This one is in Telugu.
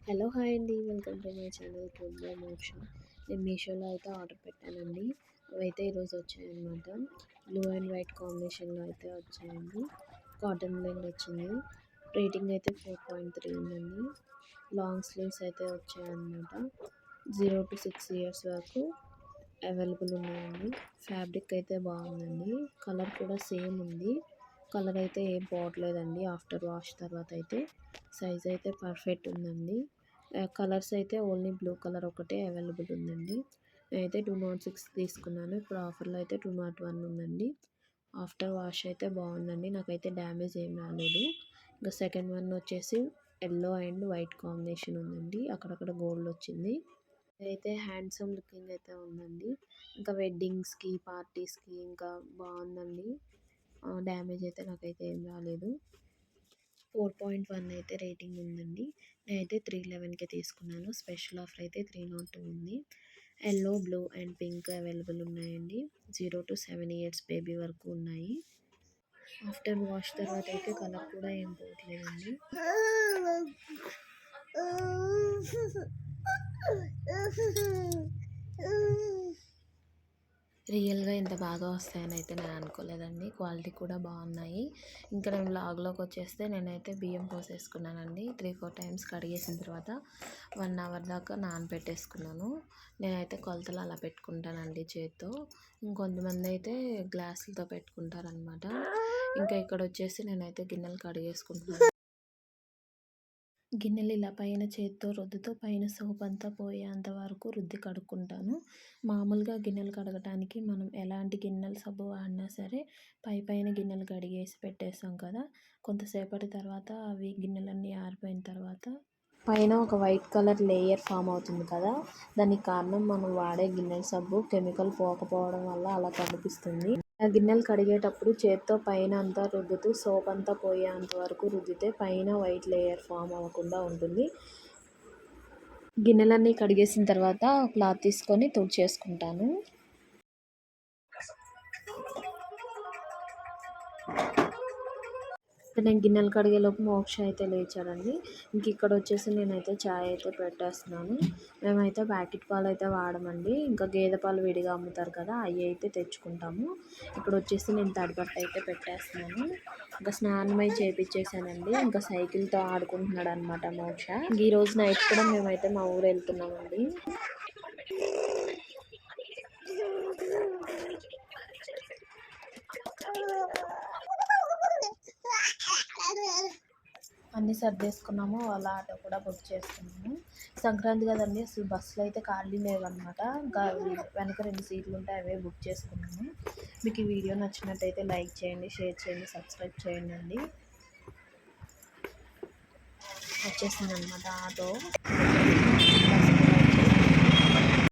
హలో హాయ్ అండి. Welcome to my channel food by మోక్ష. నేను మీషోలో అయితే ఆర్డర్ పెట్టానండి. అవైతే ఈరోజు వచ్చాయన్నమాట. బ్లూ అండ్ వైట్ కాంబినేషన్లో అయితే వచ్చాయండి. కాటన్ బ్లెండ్ వచ్చింది. రేటింగ్ అయితే 4.3 ఉందండి. లాంగ్ స్లీవ్స్ అయితే వచ్చాయన్నమాట. 0 to 6 ఇయర్స్ వరకు అవైలబుల్ ఉన్నాయండి. ఫ్యాబ్రిక్ అయితే బాగుందండి. కలర్ కూడా సేమ్ ఉంది. కలర్ అయితే ఏం పోవట్లేదండి ఆఫ్టర్ వాష్ తర్వాత అయితే. సైజ్ అయితే పర్ఫెక్ట్ ఉందండి. కలర్స్ అయితే ఓన్లీ బ్లూ కలర్ ఒకటే అవైలబుల్ ఉందండి. నేనైతే 206 తీసుకున్నాను. ఇప్పుడు ఆఫర్లో అయితే 201 ఉందండి. ఆఫ్టర్ వాష్ అయితే బాగుందండి. నాకైతే డ్యామేజ్ ఏం రాలేదు. ఇంకా సెకండ్ వన్ వచ్చేసి ఎల్లో అండ్ వైట్ కాంబినేషన్ ఉందండి. అక్కడక్కడ గోల్డ్ వచ్చింది. అయితే హ్యాండ్సమ్ లుకింగ్ అయితే ఉందండి. ఇంకా వెడ్డింగ్స్కి పార్టీస్కి ఇంకా బాగుందండి. డ్యామేజ్ అయితే నాకైతే ఏం రాలేదు. 4.1 అయితే రేటింగ్ ఉందండి. నేనైతే 311కే తీసుకున్నాను. స్పెషల్ ఆఫర్ అయితే 302 ఉంది. Yellow, blue and pink available ఉన్నాయండి. 0 to 7 ఇయర్స్ బేబీ వరకు ఉన్నాయి. ఆఫ్టర్ వాష్ తర్వాత అయితే కలర్ కూడా ఏం పోవట్లేదండి. రియల్గా ఇంత బాగా వస్తాయని అయితే నేను అనుకోలేదండి. క్వాలిటీ కూడా బాగున్నాయి. ఇంకా నేను లాగ్లోకి వచ్చేస్తే నేనైతే బియ్యం పోసేసుకున్నానండి. 3-4 టైమ్స్ కడిగేసిన తర్వాత 1 అవర్ దాకా నానబెట్టేసుకున్నాను. నేనైతే కొలతలు అలా పెట్టుకుంటానండి చేత్తో. ఇంకొంతమంది అయితే గ్లాసులతో పెట్టుకుంటారనమాట. ఇంకా ఇక్కడ వచ్చేసి నేనైతే గిన్నెలు కడిగేసుకుంటున్నాను. గిన్నెలు ఇలా పైన చేత్తో రుద్దుతో పైన సోప్ అంతా పోయేంత వరకు రుద్ది కడుక్కుంటాను. మామూలుగా గిన్నెలు కడగటానికి మనం ఎలాంటి గిన్నెల సబ్బు వాడినా సరే పైన గిన్నెలు కడిగేసి పెట్టేస్తాం కదా. కొంతసేపటి తర్వాత అవి గిన్నెలన్నీ ఆరిపోయిన తర్వాత పైన ఒక వైట్ కలర్ లేయర్ ఫామ్ అవుతుంది కదా. దానికి కారణం మనం వాడే గిన్నెల సబ్బు కెమికల్ పోకపోవడం వల్ల అలా కనిపిస్తుంది. ఆ గిన్నెలు కడిగేటప్పుడు చేత్తో పైన అంతా రుద్దుతూ సోప్ అంతా పోయేంత వరకు రుద్దితే పైన వైట్ లేయర్ ఫామ్ అవ్వకుండా ఉంటుంది. గిన్నెలన్నీ కడిగేసిన తర్వాత క్లాత్ తీసుకొని తుడిచేసుకుంటాను. నేను గిన్నెలు కడిగేలోపు మోక్ష అయితే లేచాడండి. ఇంక ఇక్కడ వచ్చేసి నేనైతే చాయ్ అయితే పెట్టేస్తున్నాను. మేమైతే ప్యాకెట్ పాలు అయితే వాడమండి. ఇంకా గేదె పాలు విడిగా అమ్ముతారు కదా, అవి అయితే తెచ్చుకుంటాము. ఇక్కడ వచ్చేసి నేను తడిబట్ట అయితే పెట్టేస్తున్నాను. ఇంకా స్నానం అయితే చేపించేసానండి. ఇంకా సైకిల్తో ఆడుకుంటున్నాడు అనమాట మోక్ష. ఈరోజు నైట్ కూడా మేమైతే మా ఊరు వెళ్తున్నామండి. అన్నీ సర్దేసుకున్నాము. వాళ్ళ ఆటో కూడా బుక్ చేసుకున్నాము. సంక్రాంతి కదండి, అసలు బస్సులు అయితే ఖాళీ లేవన్నమాట. ఇంకా వెనక 2 సీట్లు ఉంటాయి, అవే బుక్ చేసుకున్నాము. మీకు ఈ వీడియో నచ్చినట్టయితే లైక్ చేయండి, షేర్ చేయండి, సబ్స్క్రైబ్ చేయండి అండి. వచ్చేసింది అనమాట ఆటో.